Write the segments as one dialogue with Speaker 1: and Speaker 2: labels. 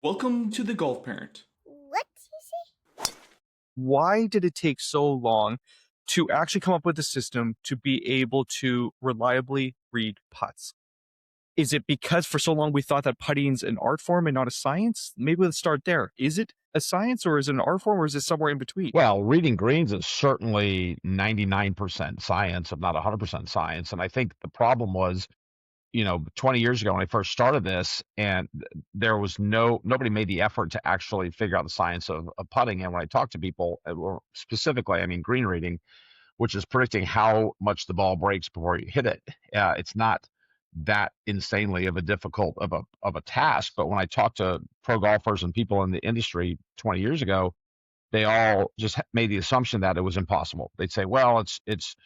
Speaker 1: Welcome to the Golf Parent.
Speaker 2: What you say?
Speaker 3: Why did it take so long to actually come up with a system to be able to reliably read putts? Is it because for so long we thought that putting's an art form and not a science? Maybe let's start there. Is it a science or is it an art form or is it somewhere in between?
Speaker 4: Well, reading greens is certainly 99% science, if not 100% science. And I think the problem was, 20 years ago when I first started this, and there was nobody made the effort to actually figure out the science of putting. And when I talk to people, or specifically, I mean, green reading, which is predicting how much the ball breaks before you hit it. It's not that insanely of a difficult of a task. But when I talk to pro golfers and people in the industry 20 years ago, they all just made the assumption that it was impossible. They'd say, well, it's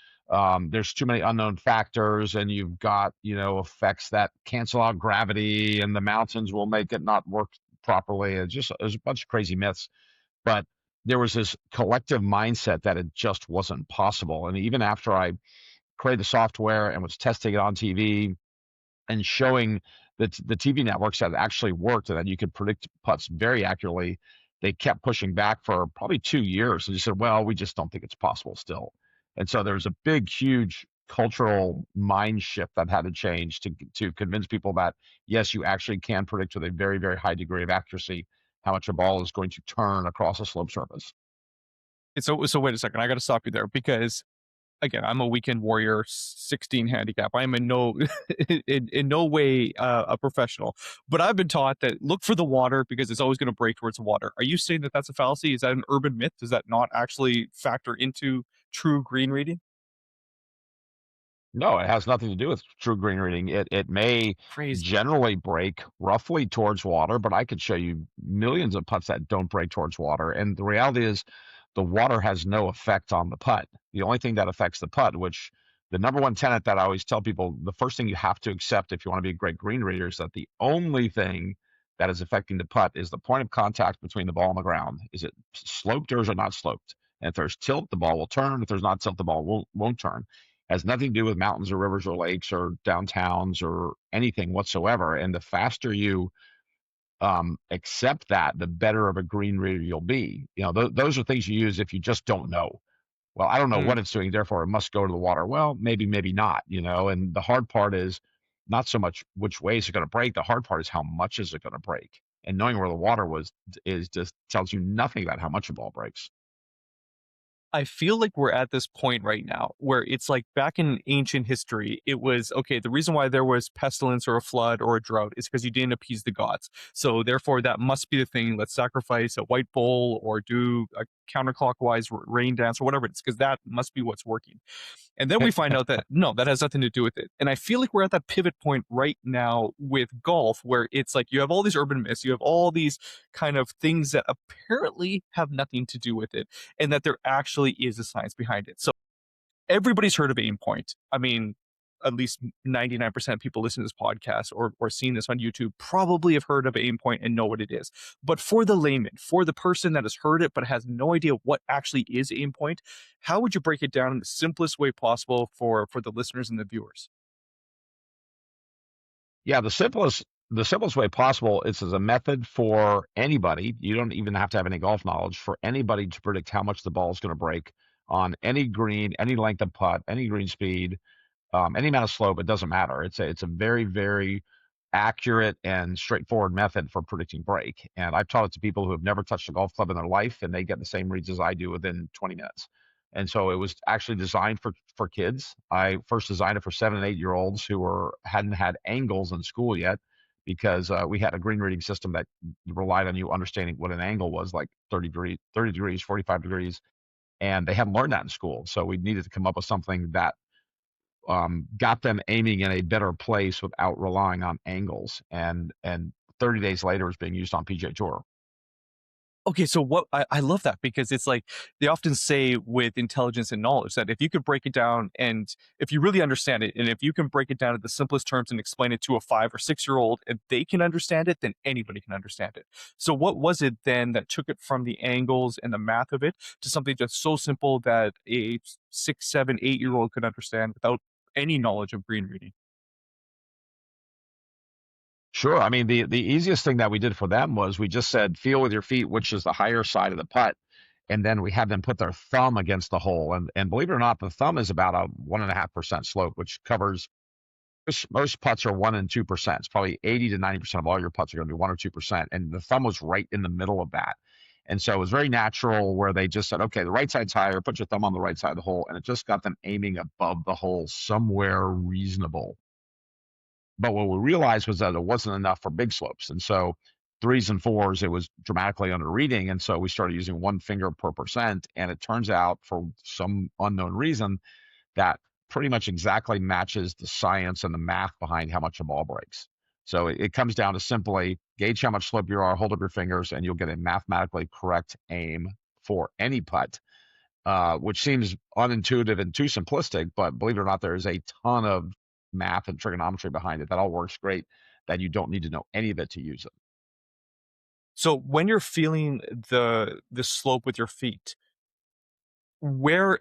Speaker 4: there's too many unknown factors, and you've got effects that cancel out gravity, and the mountains will make it not work properly. There's a bunch of crazy myths, but there was this collective mindset that it just wasn't possible. And even after I created the software and was testing it on TV and showing the TV networks that it actually worked and that you could predict putts very accurately, they kept pushing back for probably 2 years and just said, well, we just don't think it's possible still. And so there was a big, huge cultural mind shift that had to change to convince people that, yes, you actually can predict with a very, very high degree of accuracy how much a ball is going to turn across a slope surface.
Speaker 3: So wait a second. I got to stop you there because again, I'm a weekend warrior, 16 handicap. I am in no in no way a professional, but I've been taught that look for the water because it's always going to break towards the water. Are you saying that that's a fallacy? Is that an urban myth? Does that not actually factor into true green reading?
Speaker 4: No, it has nothing to do with true green reading. It may
Speaker 3: Crazy.
Speaker 4: generally break roughly towards water, but I could show you millions of putts that don't break towards water. And the reality is the water has no effect on the putt. The only thing that affects the putt, which the number one tenet that I always tell people, the first thing you have to accept if you want to be a great green reader is that the only thing that is affecting the putt is the point of contact between the ball and the ground. Is it sloped or is it not sloped? And if there's tilt, the ball will turn. If there's not tilt, the ball won't turn. Has nothing to do with mountains or rivers or lakes or downtowns or anything whatsoever. And the faster you accept that, the better of a green reader you'll be. Those are things you use if you just don't know. Well, I don't know what it's doing, therefore it must go to the water. Well, maybe, maybe not, and the hard part is not so much which way is it going to break. The hard part is how much is it going to break. And knowing where the water is just tells you nothing about how much a ball breaks.
Speaker 3: I feel like we're at this point right now where it's like back in ancient history, it was okay. The reason why there was pestilence or a flood or a drought is because you didn't appease the gods. So therefore, that must be the thing. Let's sacrifice a white bull or do a counterclockwise rain dance or whatever it is, because that must be what's working. And then we find out that no, that has nothing to do with it. And I feel like we're at that pivot point right now with golf where it's like you have all these urban myths, you have all these kind of things that apparently have nothing to do with it, and that there actually is a science behind it. So everybody's heard of Aimpoint. I mean, at least 99% of people listening to this podcast or seeing this on YouTube probably have heard of Aimpoint and know what it is. But for the layman, for the person that has heard it but has no idea what actually is Aimpoint, how would you break it down in the simplest way possible for the listeners and the viewers?
Speaker 4: Yeah, the simplest way possible is as a method for anybody. You don't even have to have any golf knowledge for anybody to predict how much the ball is going to break on any green, any length of putt, any green speed, any amount of slope. It doesn't matter. It's a very, very accurate and straightforward method for predicting break. And I've taught it to people who have never touched a golf club in their life, and they get the same reads as I do within 20 minutes. And so it was actually designed for kids. I first designed it for 7 and 8 year olds who hadn't had angles in school yet, because we had a green reading system that relied on you understanding what an angle was, like 30 degrees, 45 degrees, and they hadn't learned that in school. So we needed to come up with something that got them aiming in a better place without relying on angles. And 30 days later, it's being used on PGA Tour.
Speaker 3: Okay, so what I love that because it's like they often say with intelligence and knowledge that if you could break it down and if you really understand it, and if you can break it down to the simplest terms and explain it to a 5 or 6 year old and they can understand it, then anybody can understand it. So what was it then that took it from the angles and the math of it to something just so simple that a 6, 7, 8 year old could understand without any knowledge of green reading?
Speaker 4: Sure. I mean, the easiest thing that we did for them was we just said, feel with your feet, which is the higher side of the putt. And then we had them put their thumb against the hole. And believe it or not, the thumb is about a 1.5% slope, which covers most putts are 1 and 2%. It's probably 80 to 90% of all your putts are going to be 1 or 2%. And the thumb was right in the middle of that. And so it was very natural where they just said, okay, the right side's higher, put your thumb on the right side of the hole. And it just got them aiming above the hole somewhere reasonable. But what we realized was that it wasn't enough for big slopes. And so threes and fours, it was dramatically under reading. And so we started using 1 finger per percent. And it turns out, for some unknown reason, that pretty much exactly matches the science and the math behind how much a ball breaks. So it comes down to simply gauge how much slope you are, hold up your fingers, and you'll get a mathematically correct aim for any putt, which seems unintuitive and too simplistic, but believe it or not, there is a ton of math and trigonometry behind it that all works great, that you don't need to know any of it to use it.
Speaker 3: So when you're feeling the slope with your feet, where's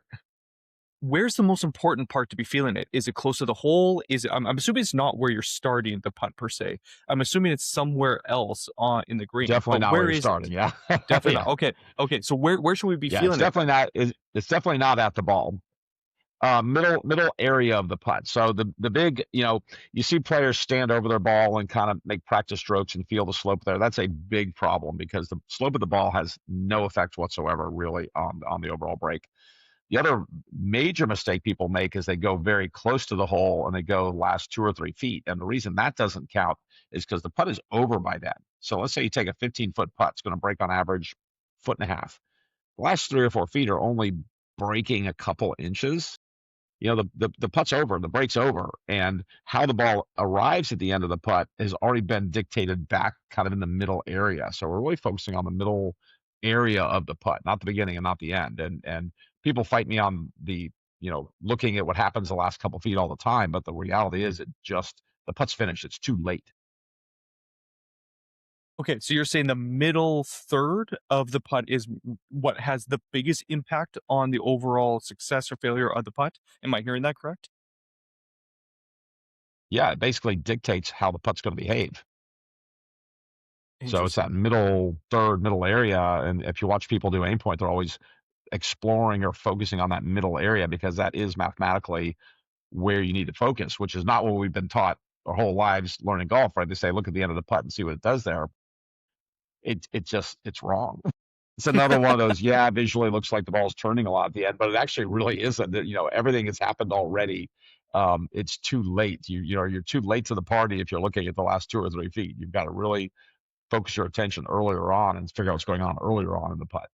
Speaker 3: the most important part to be feeling it? Is it close to the hole? Is it, I'm assuming it's not where you're starting the putt per se. I'm assuming it's somewhere else on in the green.
Speaker 4: Definitely
Speaker 3: But
Speaker 4: not
Speaker 3: where
Speaker 4: where you're
Speaker 3: is it?
Speaker 4: starting. Yeah.
Speaker 3: Definitely
Speaker 4: Yeah.
Speaker 3: not. Okay. So where should we be
Speaker 4: Yeah. It's
Speaker 3: feeling it?
Speaker 4: definitely not. It's definitely not at the ball. Middle area of the putt. So the big, you see players stand over their ball and kind of make practice strokes and feel the slope there. That's a big problem because the slope of the ball has no effect whatsoever really on the overall break. The other major mistake people make is they go very close to the hole and they go last 2 or 3 feet. And the reason that doesn't count is because the putt is over by then. So let's say you take a 15-foot putt, it's going to break on average 1.5 feet. The last 3 or 4 feet are only breaking a couple inches. The putt's over, the break's over, and how the ball arrives at the end of the putt has already been dictated back kind of in the middle area. So we're really focusing on the middle area of the putt, not the beginning and not the end. And people fight me on the, looking at what happens the last couple feet all the time, but the reality is the putt's finished. It's too late.
Speaker 3: Okay, so you're saying the middle third of the putt is what has the biggest impact on the overall success or failure of the putt? Am I hearing that correct?
Speaker 4: Yeah, it basically dictates how the putt's going to behave. So it's that
Speaker 3: Interesting.
Speaker 4: middle area. And if you watch people do Aimpoint, they're always exploring or focusing on that middle area because that is mathematically where you need to focus, which is not what we've been taught our whole lives learning golf, right? They say, look at the end of the putt and see what it does there. It's wrong. It's another one of those, yeah, visually looks like the ball's turning a lot at the end, but it actually really isn't. Everything has happened already. It's too late. You're too late to the party if you're looking at the last 2 or 3 feet. You've got to really focus your attention earlier on and figure out what's going on earlier on in the putt.